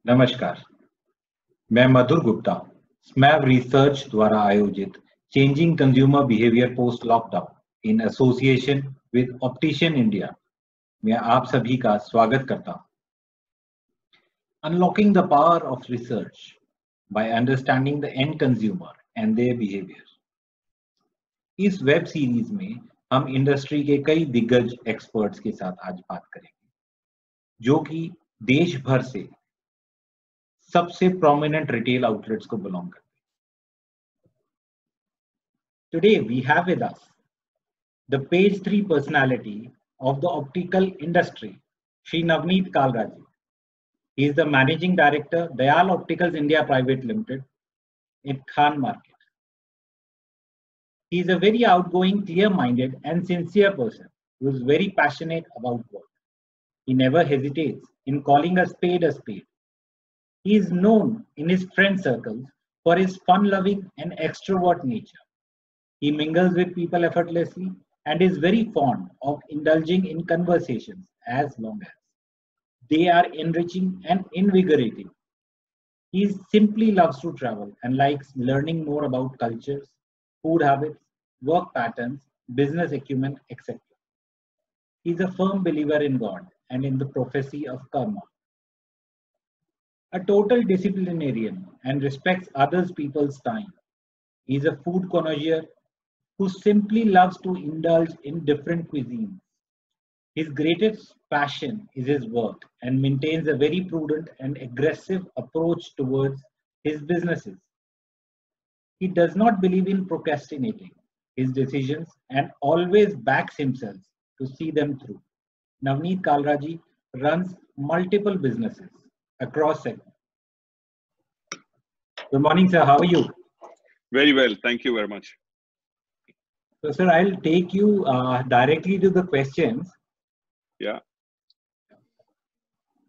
नमस्कार, मैं मधुर गुप्ता, स्मैव रिसर्च द्वारा आयोजित changing consumer behaviour post lockdown in association with optician India में आप सभी का स्वागत करता हूं। Unlocking the power of research by understanding the end consumer and their behaviour. इस वेब सीरीज में हम इंडस्ट्री के कई दिग्गज एक्सपर्ट्स के साथ आज बात करेंगे, जो कि देश भर से सबसे प्रोमिनेंट रिटेल आउटलेट्स को बिलोंग करते हैं। Today we have with us the page 3 personality of the optical industry, Shri Navneet Kalraji. He is the managing director, Dayal Opticals India Private Limited in Khan Market. He is a very outgoing, clear-minded and sincere person who is very passionate about work. He never hesitates in calling a spade a spade. He is known in his friend circles for his fun-loving and extrovert nature. He mingles with people effortlessly and is very fond of indulging in conversations as long as they are enriching and invigorating. He simply loves to travel and likes learning more about cultures, food habits, work patterns, business acumen, etc. He is a firm believer in God and in the prophecy of karma. A total disciplinarian and respects others people's time. He is a food connoisseur who simply loves to indulge in different cuisines. His greatest passion is his work and maintains a very prudent and aggressive approach towards his businesses. He does not believe in procrastinating his decisions and always backs himself to see them through. Navneet Kalraji runs multiple businesses across segments. Good morning, sir. How are you? Very well. Thank you very much. So, sir, I'll take you directly to the questions. Yeah.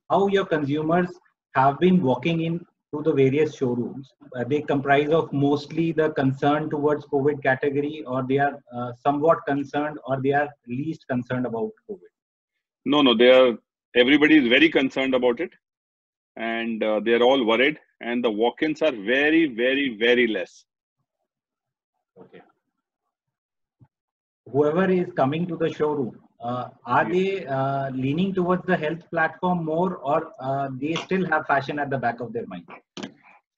How your consumers have been walking in to the various showrooms? They comprise of mostly the concern towards COVID category, or they are somewhat concerned, or they are least concerned about COVID? No. Everybody is very concerned about it, and they are all worried. And the walk-ins are very, very, very less. Okay. Whoever is coming to the showroom, are they leaning towards the health platform more, or they still have fashion at the back of their mind?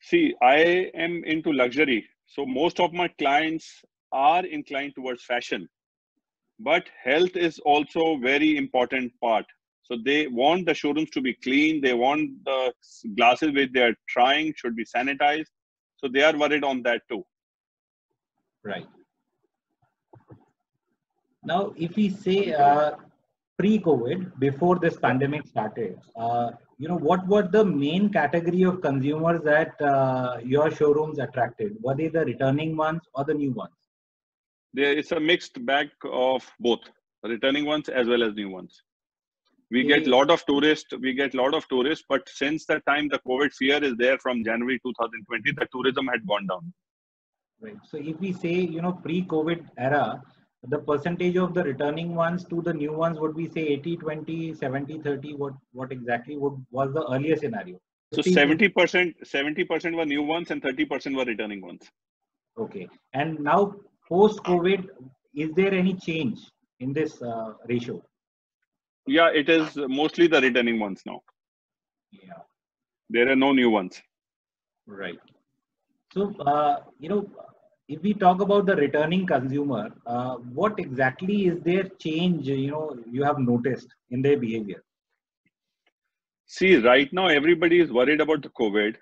See, I am into luxury. So most of my clients are inclined towards fashion. But health is also a very important part. So they want the showrooms to be clean. They want the glasses which they are trying should be sanitized. So they are worried on that too. Right. Now, if we say pre-COVID, before this pandemic started, what were the main category of consumers that your showrooms attracted? Were they the returning ones or the new ones? It's a mixed bag of both, returning ones as well as new ones. We get a lot of tourists. But since the time the COVID fear is there from January 2020, the tourism had gone down. Right. So if we say, pre-COVID era, the percentage of the returning ones to the new ones would be say 80-20, 70-30. What exactly was the earlier scenario? So 70% were new ones and 30% were returning ones. Okay. And now post-COVID, is there any change in this ratio? Yeah, it is mostly the returning ones now. Yeah. There are no new ones. Right. So, if we talk about the returning consumer, what exactly is their change, you have noticed in their behavior? See, right now, everybody is worried about the COVID.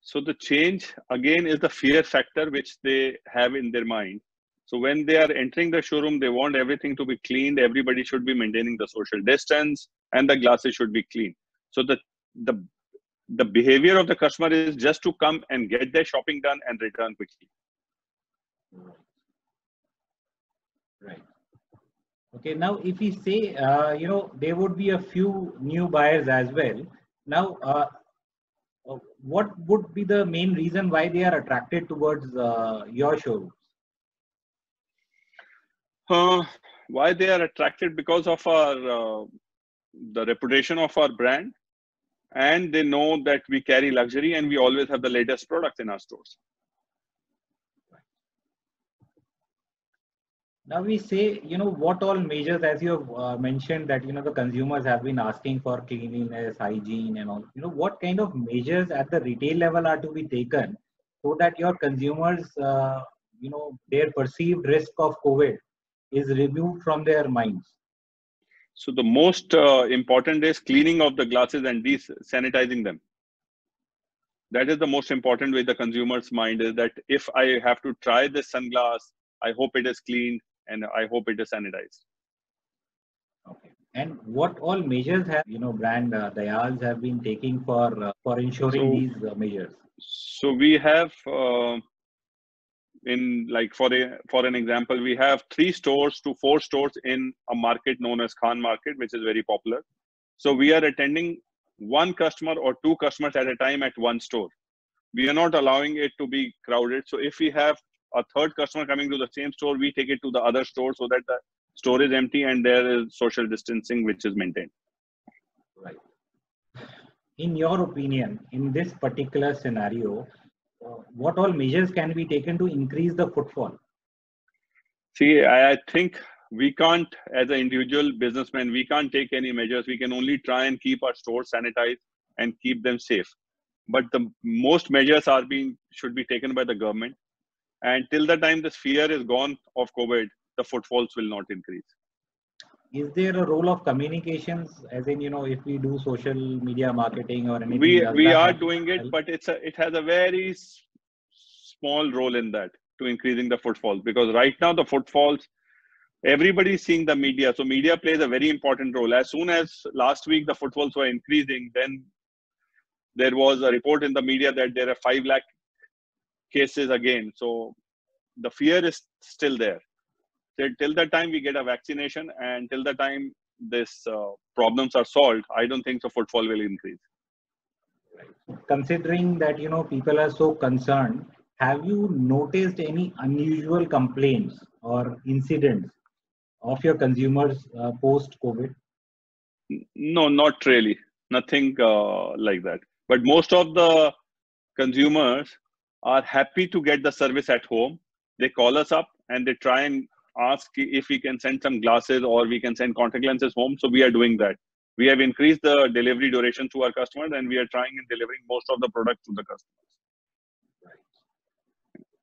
So the change again is the fear factor which they have in their mind. So when they are entering the showroom, they want everything to be cleaned. Everybody should be maintaining the social distance and the glasses should be clean. So the behavior of the customer is just to come and get their shopping done and return quickly. Right. Okay. Now, if we say, there would be a few new buyers as well. Now, what would be the main reason why they are attracted towards your showrooms? Why they are attracted? Because of our the reputation of our brand and they know that we carry luxury and we always have the latest products in our stores. Now we say, what all measures, as you have mentioned that, the consumers have been asking for cleanliness, hygiene and all, what kind of measures at the retail level are to be taken so that your consumers, their perceived risk of COVID is removed from their minds? So the most important is cleaning of the glasses and sanitizing them. That is the most important with the consumer's mind, is that if I have to try this sunglass, I hope it is cleaned and I hope it is sanitized. Okay. And what all measures have, brand Dayals have been taking for ensuring these measures? So we have, for an example, we have 3 stores to 4 stores in a market known as Khan Market, which is very popular. So we are attending 1 customer or 2 customers at a time at 1 store. We are not allowing it to be crowded. So if we have a 3rd customer coming to the same store, we take it to the other store so that the store is empty and there is social distancing which is maintained. Right. In your opinion, in this particular scenario, what all measures can be taken to increase the footfall? See, I think we can't, as an individual businessman, we can't take any measures. We can only try and keep our stores sanitized and keep them safe. But the most measures should be taken by the government. And till the time this fear is gone of COVID, the footfalls will not increase. Is there a role of communications, as in, if we do social media marketing or anything? We are doing it, but it has a very small role in that to increasing the footfalls, because right now the footfalls, everybody is seeing the media. So media plays a very important role. As soon as last week the footfalls were increasing, then there was a report in the media that there are 5 lakh cases again. So the fear is still there. Till the time we get a vaccination and till the time this problems are solved, I don't think the footfall will increase. Considering that, people are so concerned, have you noticed any unusual complaints or incidents of your consumers post-COVID? No, not really. Nothing like that. But most of the consumers are happy to get the service at home. They call us up and they try and ask if we can send some glasses or we can send contact lenses home. So we are doing that. We have increased the delivery duration to our customers and we are trying and delivering most of the products to the customers. Right.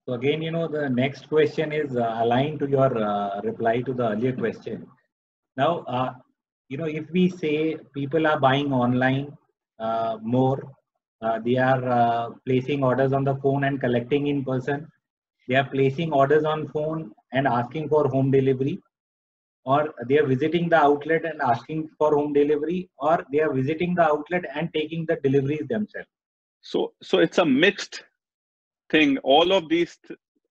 So again, the next question is aligned to your reply to the earlier question. Now, if we say people are buying online more, they are placing orders on the phone and collecting in person. They are placing orders on phone and asking for home delivery, or they are visiting the outlet and asking for home delivery, or they are visiting the outlet and taking the deliveries themselves. So it's a mixed thing. All of these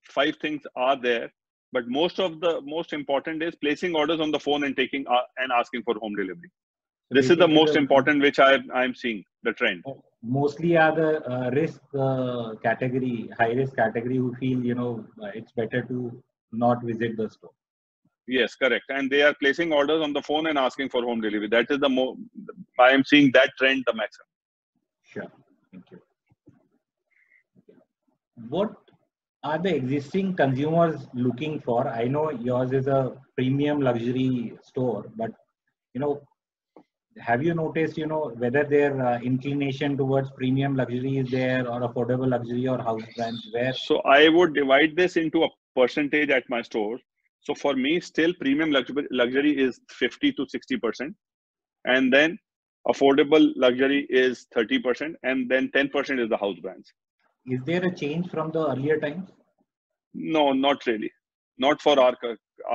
5 things are there, but most important is placing orders on the phone and taking and asking for home delivery. So this is the most important, which I'm seeing the trend. Mostly are the risk category, high risk category, who feel it's better to not visit the store. Yes, correct. And they are placing orders on the phone and asking for home delivery. That is I am seeing that trend the maximum. Sure. Thank you. What are the existing consumers looking for? I know yours is a premium luxury store, but have you noticed, whether their inclination towards premium luxury is there, or affordable luxury, or house brands? Where? So I would divide this into a percentage at my store. So for me, still premium luxury is 50 to 60%. And then affordable luxury is 30%. And then 10% is the house brands. Is there a change from the earlier times? No, not really. Not for our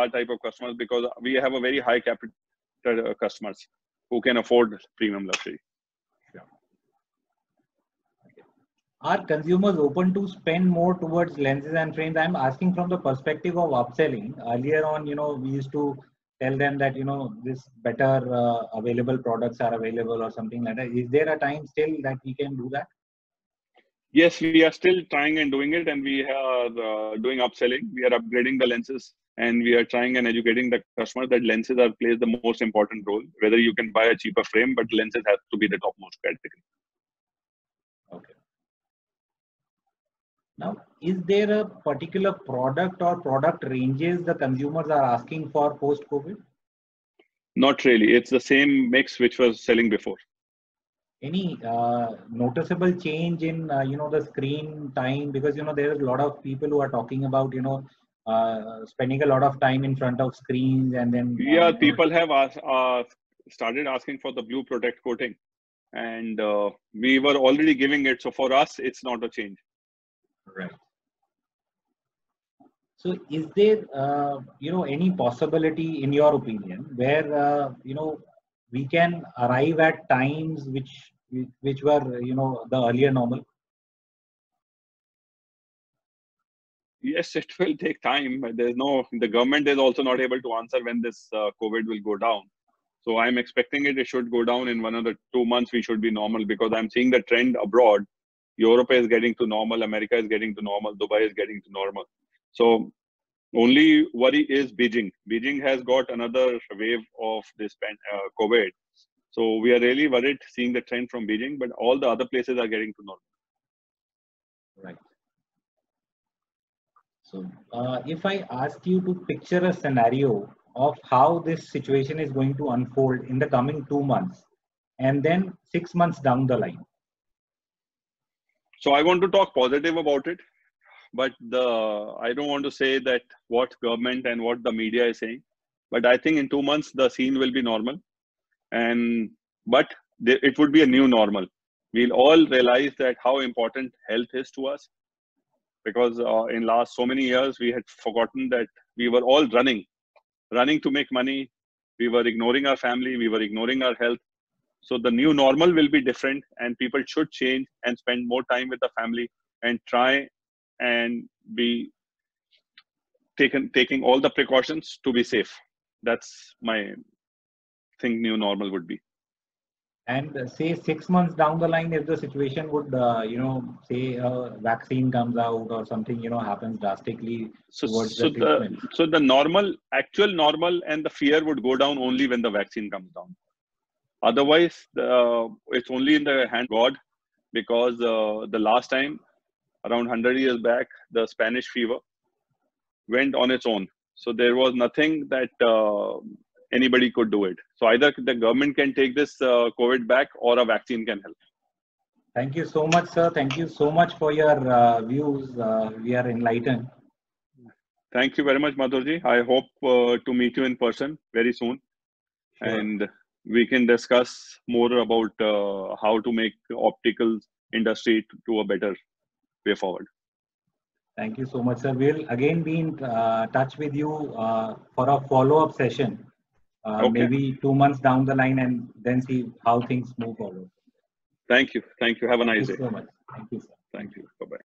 type of customers, because we have a very high capital customers who can afford premium luxury. Sure. Okay. Are consumers open to spend more towards lenses and frames? I'm asking from the perspective of upselling. Earlier on, we used to tell them that, this better available products are available or something like that. Is there a time still that we can do that? Yes, we are still trying and doing it, and we are doing upselling. We are upgrading the lenses, and we are trying and educating the customer that lenses plays the most important role. Whether you can buy a cheaper frame, but lenses have to be the topmost category. Now, is there a particular product or product ranges the consumers are asking for post-COVID? Not really. It's the same mix which was selling before. Any noticeable change in the screen time? Because there is a lot of people who are talking about spending a lot of time in front of screens, and then Yeah, people have started asking for the Blue Protect coating, and we were already giving it. So for us, it's not a change. Right. So is there any possibility, in your opinion, where we can arrive at times which were the earlier normal? Yes, it will take time. The government is also not able to answer when this COVID will go down. So I'm expecting it should go down in 1 or 2 months. We should be normal, because I'm seeing the trend abroad. Europe is getting to normal. America is getting to normal. Dubai is getting to normal. So only worry is Beijing. Beijing has got another wave of this COVID. So we are really worried seeing the trend from Beijing, but all the other places are getting to normal. Right. So if I ask you to picture a scenario of how this situation is going to unfold in the coming 2 months and then 6 months down the line. So I want to talk positive about it, but I don't want to say that what government and what the media is saying. But I think in 2 months the scene will be normal, but it would be a new normal. We'll all realize that how important health is to us, because in last so many years we had forgotten that we were all running to make money. We were ignoring our family. We were ignoring our health. So the new normal will be different, and people should change and spend more time with the family and try and be taking all the precautions to be safe. That's my thing new normal would be. And say 6 months down the line, if the situation would, say a vaccine comes out or something, happens drastically towards the treatment. So the actual normal and the fear would go down only when the vaccine comes down. Otherwise, it's only in the hand of God, because the last time, around 100 years back, the Spanish fever went on its own. So there was nothing that anybody could do it. So either the government can take this COVID back, or a vaccine can help. Thank you so much, sir. Thank you so much for your views. We are enlightened. Thank you very much, Madhurji. I hope to meet you in person very soon. Sure. And we can discuss more about how to make the optical industry to a better way forward. Thank you so much, sir. We'll again be in touch with you for a follow-up session, okay, maybe 2 months down the line, and then see how things move forward. Thank you. Thank you. Have a nice day. Thank you so much. Thank you, sir. Thank you. Bye-bye.